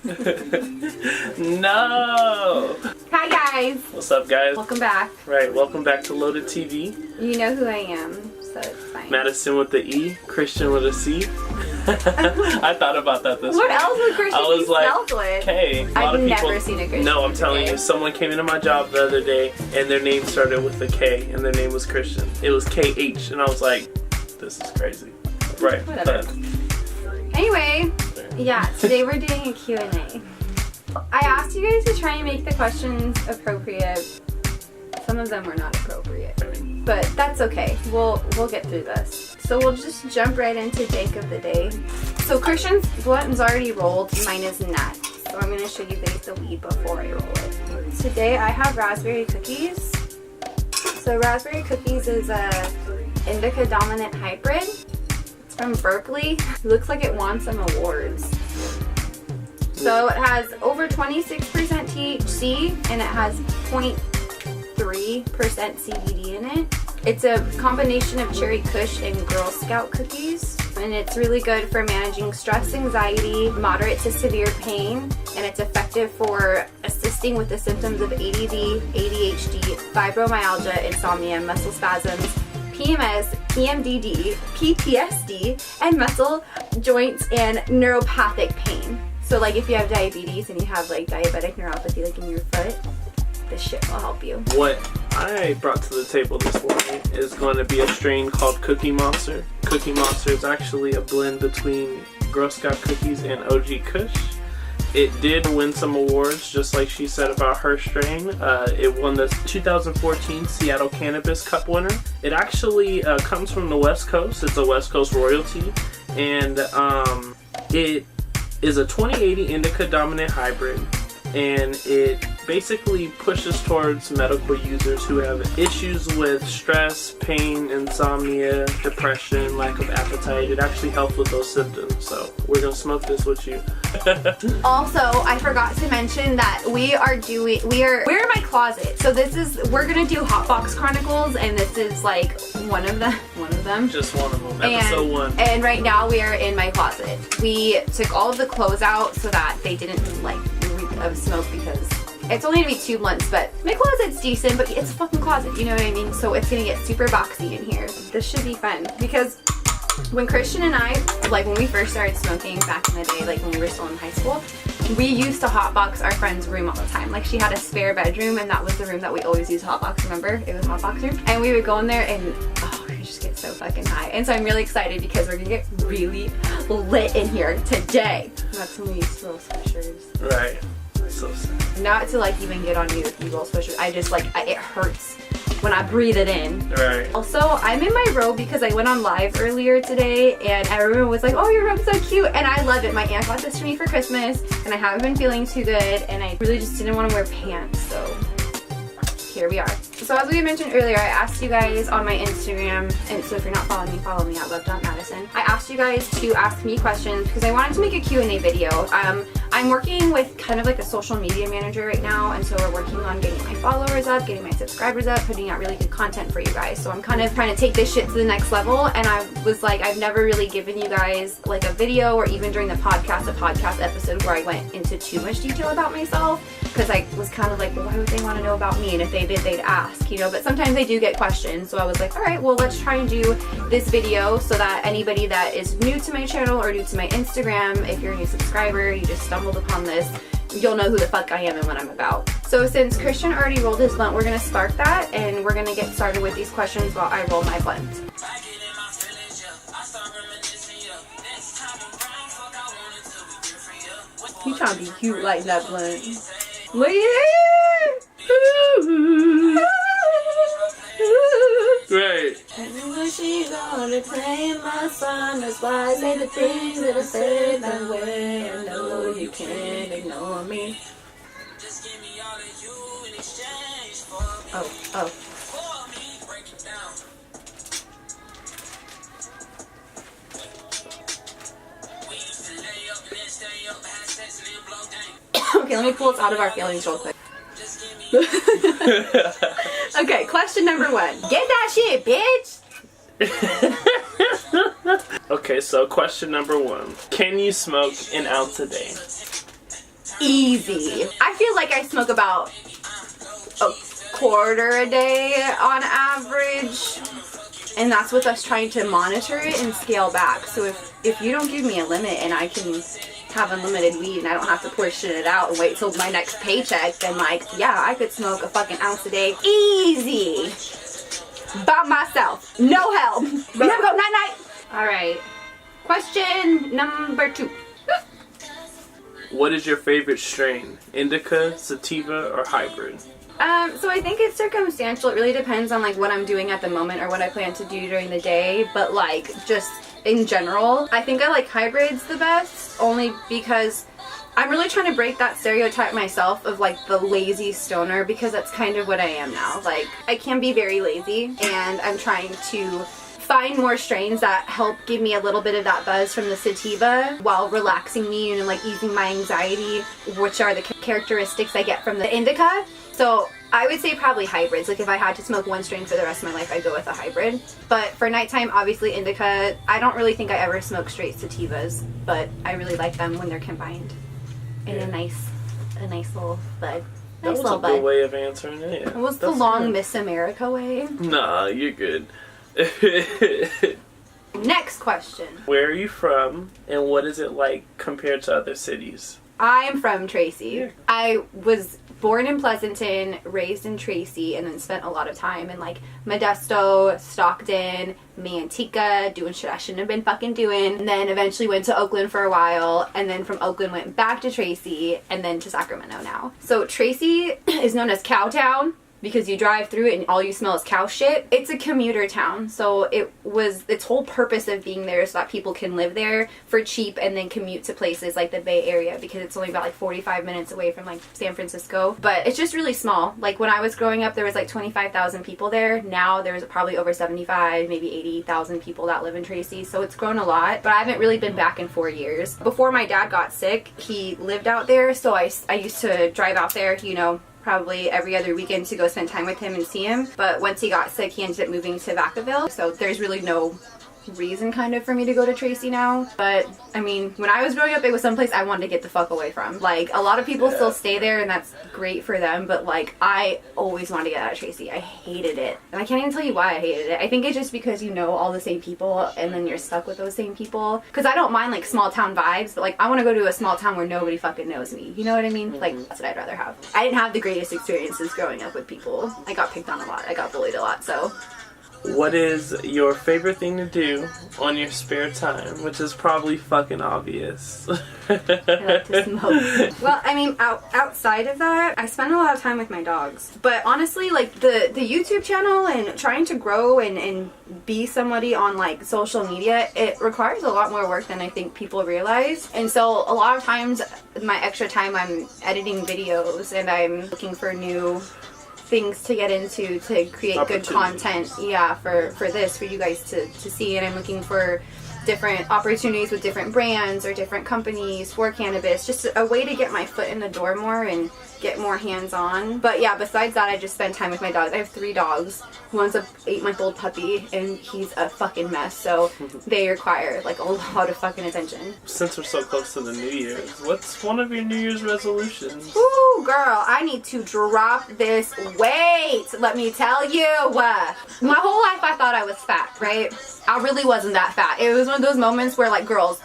No! Hi guys! What's up, guys? Welcome back. Right, welcome back to Loaded TV. You know who I am, so it's fine. Madison with the E, Christian with a C. I thought about that this What morning. else would Christian be spelled with? Okay, I've never seen a Christian. No, I'm telling you, someone came into my job the other day and their name started with a K and their name was Christian. It was KH and I was like, this is crazy. Right. Whatever. Anyway, yeah, today we're doing a Q&A. I asked you guys to try and make the questions appropriate. Some of them were not appropriate, but that's okay. We'll get through this. So we'll just jump right into Dank of the day. So Christian's blunt's already rolled, mine is not. So I'm going to show you guys the weed before I roll it. Today I have raspberry cookies. So raspberry cookies is a Indica-Dominant hybrid. It's from Berkeley. It looks like it won some awards. So it has over 26% THC and it has 0.3% CBD in it. It's a combination of cherry kush and Girl Scout cookies. And it's really good for managing stress, anxiety, moderate to severe pain. And it's effective for assisting with the symptoms of ADD, ADHD, fibromyalgia, insomnia, muscle spasms, PMS, EMDD, PTSD, and muscle, joints, and neuropathic pain. So like if you have diabetes and you have like diabetic neuropathy like in your foot, this shit will help you. What I brought to the table this morning is going to be a strain called Cookie Monster. Cookie Monster is actually a blend between Girl Scout cookies and OG Kush. It did win some awards, just like she said about her strain. It won the 2014 Seattle Cannabis Cup winner. It actually comes from the West Coast. It's a West Coast royalty, and it is a 2080 Indica-Dominant hybrid, and it basically pushes towards medical users who have issues with stress, pain, insomnia, depression, lack of appetite. It actually helps with those symptoms. So we're gonna smoke this with you. Also, I forgot to mention that we're in my closet. So we're gonna do Hotbox Chronicles, and this is like one of them. Just one of them. Episode 1. And right now we are in my closet. We took all of the clothes out so that they didn't like reek of smoke, because it's only gonna be 2 months, but my closet's decent, but it's a fucking closet, you know what I mean? So it's gonna get super boxy in here. This should be fun, because when Christian and I, like when we first started smoking back in the day, like when we were still in high school, we used to hotbox our friend's room all the time. Like she had a spare bedroom, and that was the room that we always used to hotbox, remember? It was hotbox room. And we would go in there and, oh, we just get so fucking high. And so I'm really excited because we're gonna get really lit in here today. Got some of these little sweatshirts. Right. So sad. Not to like even get on you if you roll sweatshirts. I just like, it hurts when I breathe it in. Right. Also, I'm in my robe because I went on live earlier today and everyone was like, oh, your robe's so cute, and I love it. My aunt got this for me for Christmas and I haven't been feeling too good and I really just didn't want to wear pants, so here we are. So as we mentioned earlier, I asked you guys on my Instagram, and so if you're not following me, follow me at love.madison. I asked you guys to ask me questions because I wanted to make a Q&A video. I'm working with kind of like a social media manager right now, and so we're working on getting my followers up, getting my subscribers up, putting out really good content for you guys. So I'm kind of trying to take this shit to the next level, and I was like, I've never really given you guys like a video or even during the podcast, a podcast episode where I went into too much detail about myself, because I was kind of like, well, why would they want to know about me? And if they did, they'd ask, you know, but sometimes they do get questions. So I was like, all right, well, let's try and do this video so that anybody that is new to my channel or new to my Instagram, if you're a new subscriber, you just stumbled upon this, you'll know who the fuck I am and what I'm about. So since Christian already rolled his blunt, we're gonna spark that and we're gonna get started with these questions while I roll my blunt. You trying to be cute like that blunt. Look at it! Right. And she's gonna play my song, that's why I say the things that I said that way. I know you can't ignore me. Just give me all of you in exchange for me. Oh. For me, break it down. We used to lay up and then stay up, have sex and then blow down. Okay, let me pull us out of our feelings real quick. Okay, question number 1. Get that shit, bitch! Okay, so question number 1. Can you smoke an ounce a day? easy. I feel like I smoke about a quarter a day on average. And that's with us trying to monitor it and scale back. So if you don't give me a limit and I can have unlimited weed and I don't have to portion it out and wait till my next paycheck, then like, yeah, I could smoke a fucking ounce a day easy. By myself. No help. You have to go night-night. Alright. Question number 2. What is your favorite strain? Indica, sativa, or hybrid? So I think it's circumstantial. It really depends on like what I'm doing at the moment or what I plan to do during the day. But like just in general, I think I like hybrids the best, only because I'm really trying to break that stereotype myself of like the lazy stoner, because that's kind of what I am now. Like I can be very lazy, and I'm trying to find more strains that help give me a little bit of that buzz from the sativa while relaxing me and like easing my anxiety, which are the characteristics I get from the indica. So I would say probably hybrids. Like if I had to smoke one strain for the rest of my life, I'd go with a hybrid. But for nighttime, obviously indica. I don't really think I ever smoke straight sativas, but I really like them when they're combined in a nice little bud. That was a good way of answering it. It was the long Miss America way. Nah, you're good. Next question. Where are you from, and what is it like compared to other cities? I'm from Tracy. Yeah. I was born in Pleasanton, raised in Tracy, and then spent a lot of time in like Modesto, Stockton, Manteca, doing shit I shouldn't have been fucking doing. And then eventually went to Oakland for a while, and then from Oakland went back to Tracy, and then to Sacramento now. So Tracy is known as Cowtown, because you drive through it and all you smell is cow shit. It's a commuter town, so its whole purpose of being there is so that people can live there for cheap and then commute to places like the Bay Area, because it's only about like 45 minutes away from like San Francisco. But it's just really small. Like when I was growing up, there was like 25,000 people there. Now there's probably over 75, maybe 80,000 people that live in Tracy, so it's grown a lot. But I haven't really been back in 4 years. Before my dad got sick, he lived out there, so I used to drive out there, you know, probably every other weekend to go spend time with him and see him. But once he got sick, he ended up moving to Vacaville, so there's really no reason kind of for me to go to Tracy now. But I mean, when I was growing up, it was someplace I wanted to get the fuck away from. Like a lot of people still stay there, and that's great for them, but like I always wanted to get out of Tracy. I hated it, and I can't even tell you why I hated it. I think it's just because you know all the same people, and then you're stuck with those same people. Because I don't mind like small town vibes, but like I want to go to a small town where nobody fucking knows me, you know what I mean? Like that's what I'd rather have. I didn't have the greatest experiences growing up with people. I got picked on a lot, I got bullied a lot. So what is your favorite thing to do on your spare time? Which is probably fucking obvious. I like to smoke. Well, I mean, outside of that, I spend a lot of time with my dogs. But honestly, like the YouTube channel and trying to grow and be somebody on like social media, it requires a lot more work than I think people realize. And so a lot of times, my extra time, I'm editing videos and I'm looking for new things to get into to create good content, for you guys to see. And I'm looking for different opportunities with different brands or different companies for cannabis, just a way to get my foot in the door more and get more hands-on. But yeah, besides that, I just spend time with my dogs. I have 3 dogs. One's a 8-month-old puppy, and he's a fucking mess, so they require like a lot of fucking attention. Since we're so close to the New Year's, what's one of your New Year's resolutions? Ooh, girl, I need to drop this weight, let me tell you. My whole life I thought I was fat, right? I really wasn't that fat. It was one of those moments where like girls,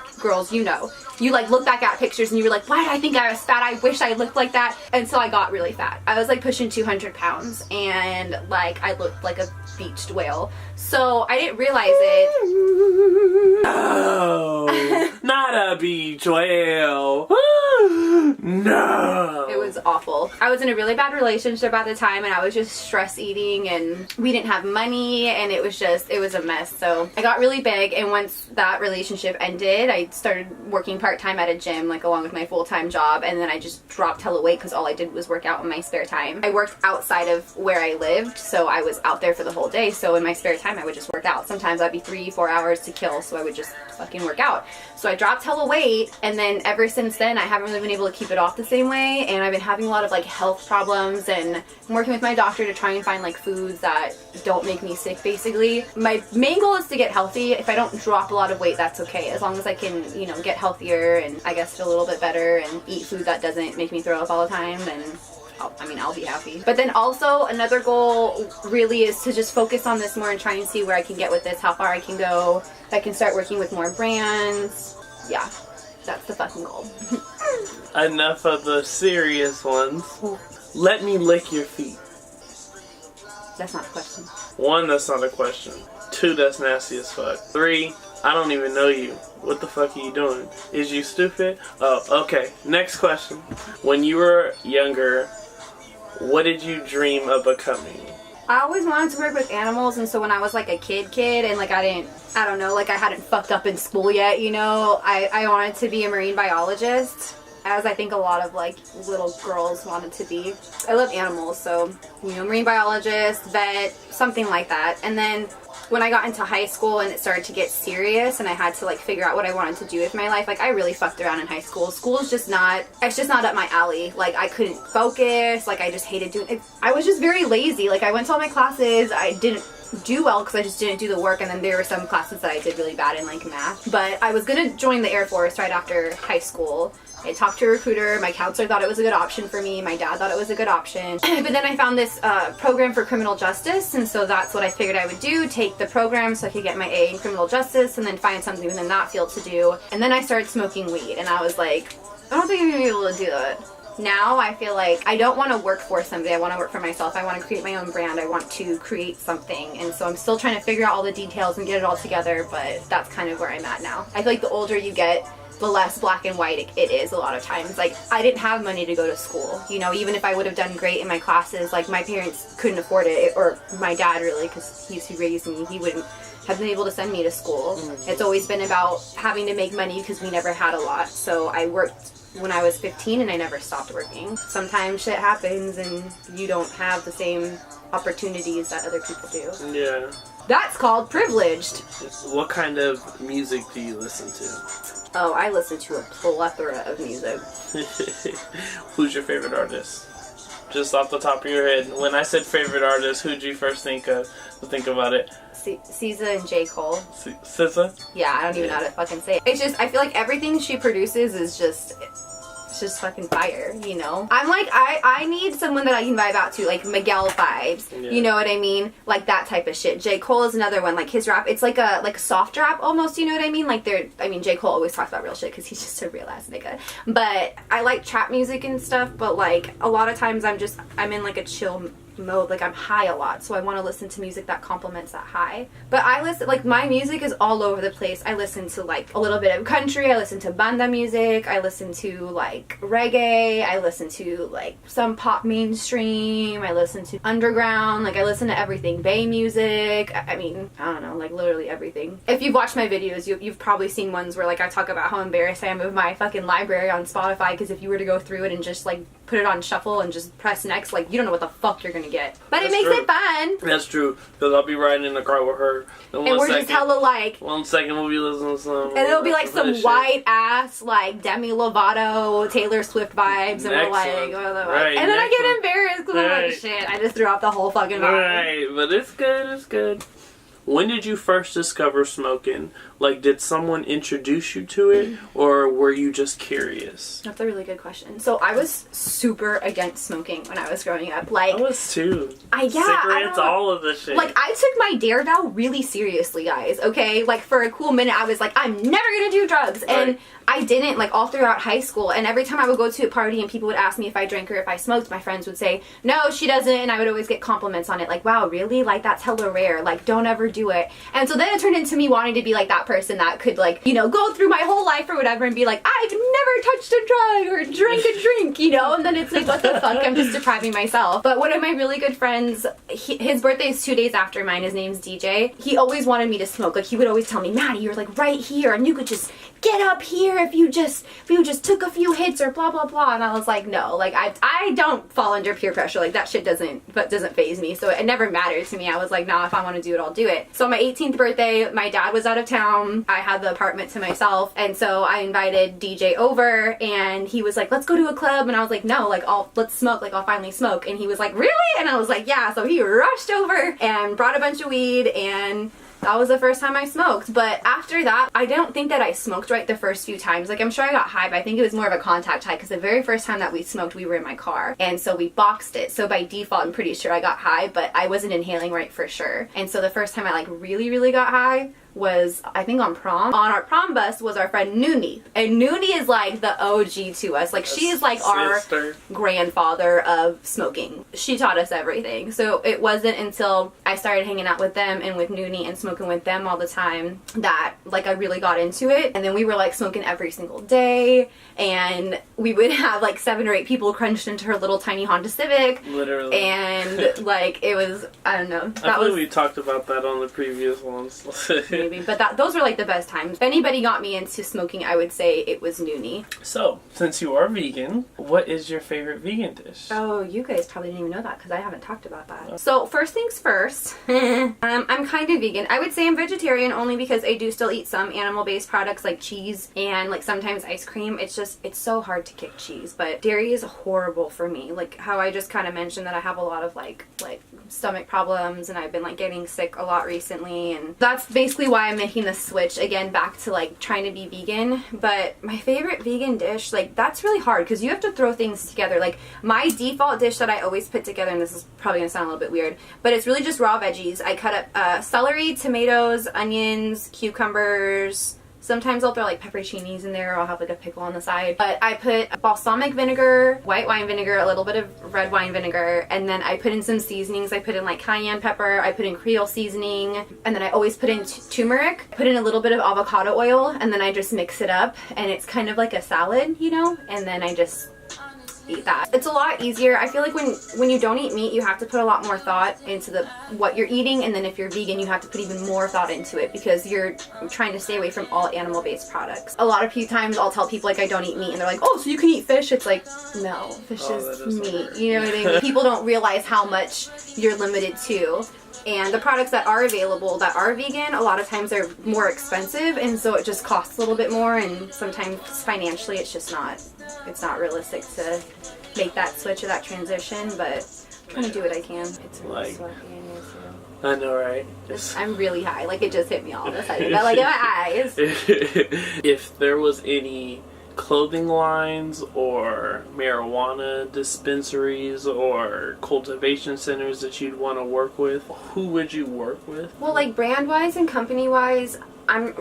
you know, you like look back at pictures and you were like, why did I think I was fat? I wish I looked like that. And so I got really fat. I was like pushing 200 pounds, and like I looked like a beached whale. So I didn't realize it. No, not a beach whale. No. It was awful. I was in a really bad relationship at the time, and I was just stress eating, and we didn't have money, and it was a mess. So I got really big, and once that relationship ended, I started working part-time at a gym, like along with my full-time job, and then I just dropped hella weight because all I did was work out in my spare time. I worked outside of where I lived, so I was out there for the whole day, so in my spare time I would just work out. Sometimes I'd be 3-4 hours to kill, so I would just fucking work out. So I dropped hella weight, and then ever since then I haven't really been able to keep it off the same way, and I've been having a lot of like health problems, and I'm working with my doctor to try and find like foods that don't make me sick, basically. My main goal is to get healthy. If I don't drop a lot of weight, that's okay. As long as I can, you know, get healthier and I guess feel a little bit better and eat food that doesn't make me throw up all the time, then I'll be happy. But then also another goal really is to just focus on this more and try and see where I can get with this, how far I can go. If I can start working with more brands. Yeah, that's the fucking goal. Enough of the serious ones. Let me lick your feet. That's not a question. 1, that's not a question. 2, that's nasty as fuck. 3, I don't even know you. What the fuck are you doing? Is you stupid? Oh, okay. Next question. When you were younger, what did you dream of becoming? I always wanted to work with animals, and so when I was like a kid and like I don't know, like I hadn't fucked up in school yet, you know, I wanted to be a marine biologist, as I think a lot of like little girls wanted to be. I love animals, so, you know, marine biologist, vet, something like that. And then when I got into high school and it started to get serious and I had to like figure out what I wanted to do with my life, like I really fucked around in high school. School is just not, it's just not up my alley. Like I couldn't focus, like I just hated doing it. I was just very lazy. Like I went to all my classes, I didn't do well because I just didn't do the work, and then there were some classes that I did really bad in, like math. But I was gonna join the Air Force right after high school. I talked to a recruiter, my counselor thought it was a good option for me, my dad thought it was a good option. But then I found this program for criminal justice, and so that's what I figured I would do, take the program so I could get my A in criminal justice and then find something within that field to do. And then I started smoking weed, and I was like, I don't think I'm gonna be able to do that. Now I feel like I don't want to work for somebody, I want to work for myself. I want to create my own brand, I want to create something, and so I'm still trying to figure out all the details and get it all together, but that's kind of where I'm at now. I feel like the older you get, the less black and white it is a lot of times. Like, I didn't have money to go to school, you know, even if I would have done great in my classes, like my parents couldn't afford it, or my dad really, because he's who raised me, he wouldn't have been able to send me to school. It's always been about having to make money because we never had a lot, so I worked when I was 15 and I never stopped working. Sometimes shit happens and you don't have the same opportunities that other people do. Yeah. That's called privileged. What kind of music do you listen to? Oh, I listen to a plethora of music. Who's your favorite artist? Just off the top of your head. When I said favorite artist, who'd you first think of? Think about it. SZA and J. Cole. SZA? Yeah, I don't even know how to fucking say it. It's just, I feel like everything she produces is just, it's just fucking fire, you know? I'm like, I need someone that I can vibe out to, like Miguel vibes, you know what I mean? Like that type of shit. J. Cole is another one, like his rap, it's like a soft rap almost, you know what I mean? Like J. Cole always talks about real shit because he's just a real ass nigga. But I like trap music and stuff, but like a lot of times I'm in like a chill mode, like I'm high a lot, so I want to listen to music that complements that high. But I listen, like my music is all over the place. I listen to like a little bit of country, I listen to banda music, I listen to like reggae, I listen to like some pop mainstream, I listen to underground, like I listen to everything, Bay music, I mean, I don't know, like literally everything. If you've watched my videos, you've probably seen ones where like I talk about how embarrassed I am of my fucking library on Spotify, because if you were to go through it and just like put it on shuffle and just press next, like you don't know what the fuck you're gonna get. But it makes it fun. That's true, because I'll be riding in the car with her, and we're just hella like, 1 second we'll be listening to some, and it'll be like some white ass like Demi Lovato, Taylor Swift vibes, and we're like, right, and then I get embarrassed because I'm like, shit, I just threw out the whole fucking vibe. Right, but it's good, it's good. When did you first discover smoking? Like, did someone introduce you to it, or were you just curious? That's a really good question. So I was super against smoking when I was growing up. Like, I was too. Cigarettes, all of this shit. Like, I took my dare vow really seriously, guys, okay? Like, for a cool minute, I was like, I'm never gonna do drugs. Right. And I didn't, like, all throughout high school. And every time I would go to a party and people would ask me if I drank or if I smoked, my friends would say, no, she doesn't. And I would always get compliments on it. Like, wow, really? Like, that's hella rare. Like, don't ever do it. And so then it turned into me wanting to be, like, that person that could, like, you know, go through my whole life or whatever and be like, I've never touched a drug or drank a drink, you know? And then it's like, what the fuck? I'm just depriving myself. But one of my really good friends, his birthday is 2 days after mine. His name's DJ. He always wanted me to smoke. Like, he would always tell me, Maddie, you're, like, right here. And you could just get up here if you just took a few hits or blah blah blah. And I was like, no, like I don't fall under peer pressure. Like that shit doesn't faze me. So it never mattered to me. I was like, nah, if I want to do it, I'll do it. So on my 18th birthday, my dad was out of town. I had the apartment to myself, and so I invited DJ over, and he was like, let's go to a club. And I was like, no, like let's smoke, like I'll finally smoke. And he was like, really? And I was like, yeah. So he rushed over and brought a bunch of weed, and that was the first time I smoked. But after that, I don't think that I smoked right the first few times. Like, I'm sure I got high, but I think it was more of a contact high, because the very first time that we smoked, we were in my car, and so we boxed it. So by default, I'm pretty sure I got high, but I wasn't inhaling right for sure. And so the first time I like really got high was, I think, on prom. On our prom bus was our friend Noonie. And Noonie is like the OG to us. Like, she is like our grandfather of smoking. She taught us everything. So it wasn't until I started hanging out with them and with Noonie and smoking with them all the time that like I really got into it. And then we were like smoking every single day, and we would have like 7 or 8 people crunched into her little tiny Honda Civic. Literally. And like it was, I don't know. I believe we talked about that on the previous ones. Maybe, but those were like the best times. If anybody got me into smoking, I would say it was Noonie. So, since you are vegan, what is your favorite vegan dish? Oh, you guys probably didn't even know that because I haven't talked about that. So, first things first, I'm kind of vegan. I would say I'm vegetarian only because I do still eat some animal-based products like cheese and like sometimes ice cream. It's so hard to kick cheese, but dairy is horrible for me. Like how I just kind of mentioned that I have a lot of like stomach problems, and I've been like getting sick a lot recently, and that's basically why I'm making the switch again back to like trying to be vegan. But my favorite vegan dish, like that's really hard because you have to throw things together. Like my default dish that I always put together, and this is probably gonna sound a little bit weird, but it's really just raw veggies. I cut up celery, tomatoes, onions, cucumbers. Sometimes I'll throw like pepperoncinis in there, or I'll have like a pickle on the side. But I put balsamic vinegar, white wine vinegar, a little bit of red wine vinegar, and then I put in some seasonings. I put in like cayenne pepper, I put in Creole seasoning, and then I always put in turmeric, put in a little bit of avocado oil, and then I just mix it up, and it's kind of like a salad, you know? And then I just eat that. It's a lot easier. I feel like when you don't eat meat, you have to put a lot more thought into what you're eating, and then if you're vegan, you have to put even more thought into it because you're trying to stay away from all animal-based products. A lot of times I'll tell people like I don't eat meat, and they're like, oh, so you can eat fish? It's like, no, fish is meat. You know what I mean? People don't realize how much you're limited to. And the products that are available that are vegan, a lot of times they're more expensive, and so it just costs a little bit more, and sometimes financially it's not realistic to make that switch or that transition, but I'm trying to do what I can. It's really sweaty in here too. I know, right? I'm really high. Like, it just hit me all of a sudden. But like in my eyes. If there was any clothing lines or marijuana dispensaries or cultivation centers that you'd want to work with, who would you work with? Well, like brand wise and company wise, I'm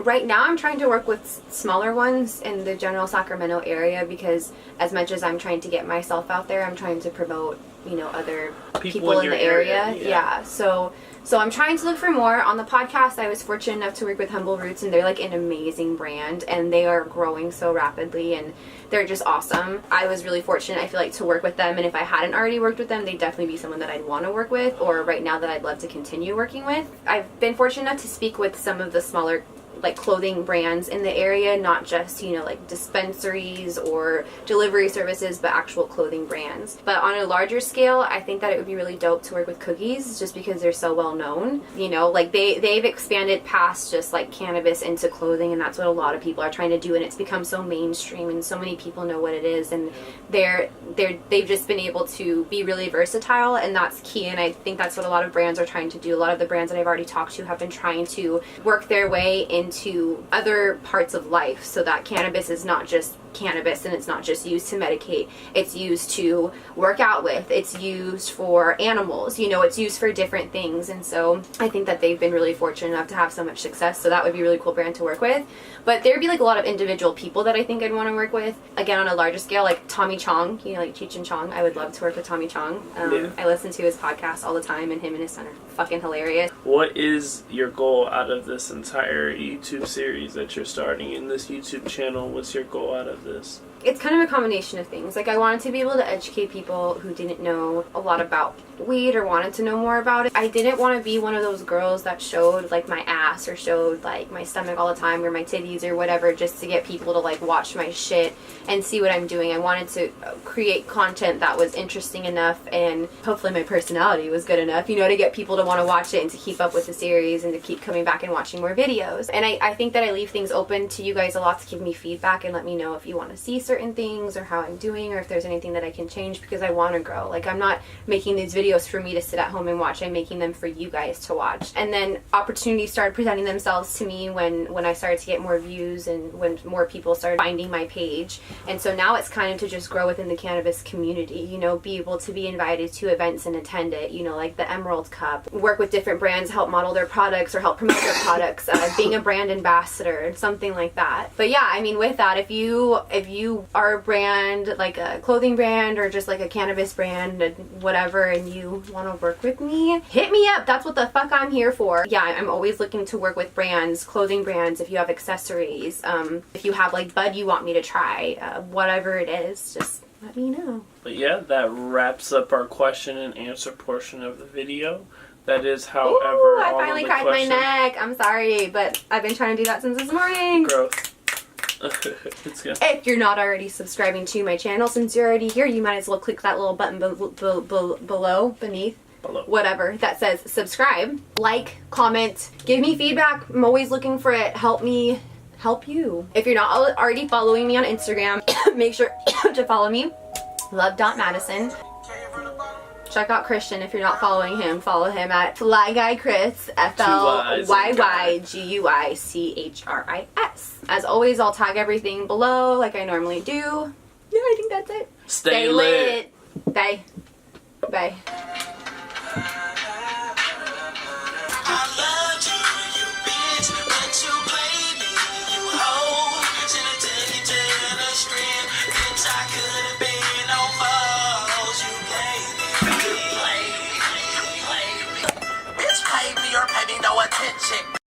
trying to work with smaller ones in the general Sacramento area, because as much as I'm trying to get myself out there, I'm trying to promote, you know, other people in the area. Yeah. So I'm trying to look for more. On the podcast, I was fortunate enough to work with Humble Roots, and they're like an amazing brand, and they are growing so rapidly, and they're just awesome. I was really fortunate, I feel like, to work with them, and if I hadn't already worked with them, they'd definitely be someone that I'd want to work with, or right now that I'd love to continue working with. I've been fortunate enough to speak with some of the smaller like clothing brands in the area, not just, you know, like dispensaries or delivery services, but actual clothing brands. But on a larger scale, I think that it would be really dope to work with cookies, just because they're so well known. You know, like they've expanded past just like cannabis into clothing, and that's what a lot of people are trying to do, and it's become so mainstream, and so many people know what it is, and they've just been able to be really versatile, and that's key. And I think that's what a lot of brands are trying to do. A lot of the brands that I've already talked to have been trying to work their way into other parts of life, so that cannabis is not just cannabis, and it's not just used to medicate. It's used to work out with. It's used for animals. You know, it's used for different things. And so I think that they've been really fortunate enough to have so much success. So that would be a really cool brand to work with. But there'd be like a lot of individual people that I think I'd want to work with. Again, on a larger scale, like Tommy Chong, you know, like Cheech and Chong. I would love to work with Tommy Chong. I listen to his podcast all the time, and him and his son are fucking hilarious. What is your goal out of this entire YouTube series that you're starting in this YouTube channel? What's your goal out of this? it's kind of a combination of things. Like, I wanted to be able to educate people who didn't know a lot about weed or wanted to know more about it. I didn't want to be one of those girls that showed like my ass or showed like my stomach all the time or my titties or whatever just to get people to like watch my shit and see what I'm doing. I wanted to create content that was interesting enough and hopefully my personality was good enough, you know, to get people to want to watch it and to keep up with the series and to keep coming back and watching more videos. And I think that I leave things open to you guys a lot to give me feedback and let me know if you want to see certain things or how I'm doing or if there's anything that I can change, because I want to grow. Like, I'm not making these videos for me to sit at home and watch. I'm making them for you guys to watch. And then opportunities started presenting themselves to me when I started to get more views and when more people started finding my page. And so now it's kind of to just grow within the cannabis community, you know, be able to be invited to events and attend it, you know, like the Emerald Cup, work with different brands, help model their products or help promote their products, being a brand ambassador, something like that. But yeah, I mean, with that, if you are a brand, like a clothing brand or just like a cannabis brand, whatever, and you want to work with me, hit me up. That's what the fuck I'm here for. Yeah, I'm always looking to work with brands, clothing brands, if you have accessories, if you have like bud you want me to try, whatever it is, just let me know. But yeah, that wraps up our question and answer portion of the video. That is, however, Ooh, I finally cracked my neck. I'm sorry, but I've been trying to do that since this morning. Growth. It's good. If you're not already subscribing to my channel, since you're already here, you might as well click that little button beneath, whatever, that says subscribe. Like, comment, give me feedback. I'm always looking for it. Help me help you. If you're not already following me on Instagram, make sure to follow me. Love.Madison. Check out Christian if you're not following him. Follow him at Fly Guy Chris, FLYYGUICHRIS. As always, I'll tag everything below like I normally do. Yeah, I think that's it. Stay lit. Bye. Bye. Pay me or pay me no attention.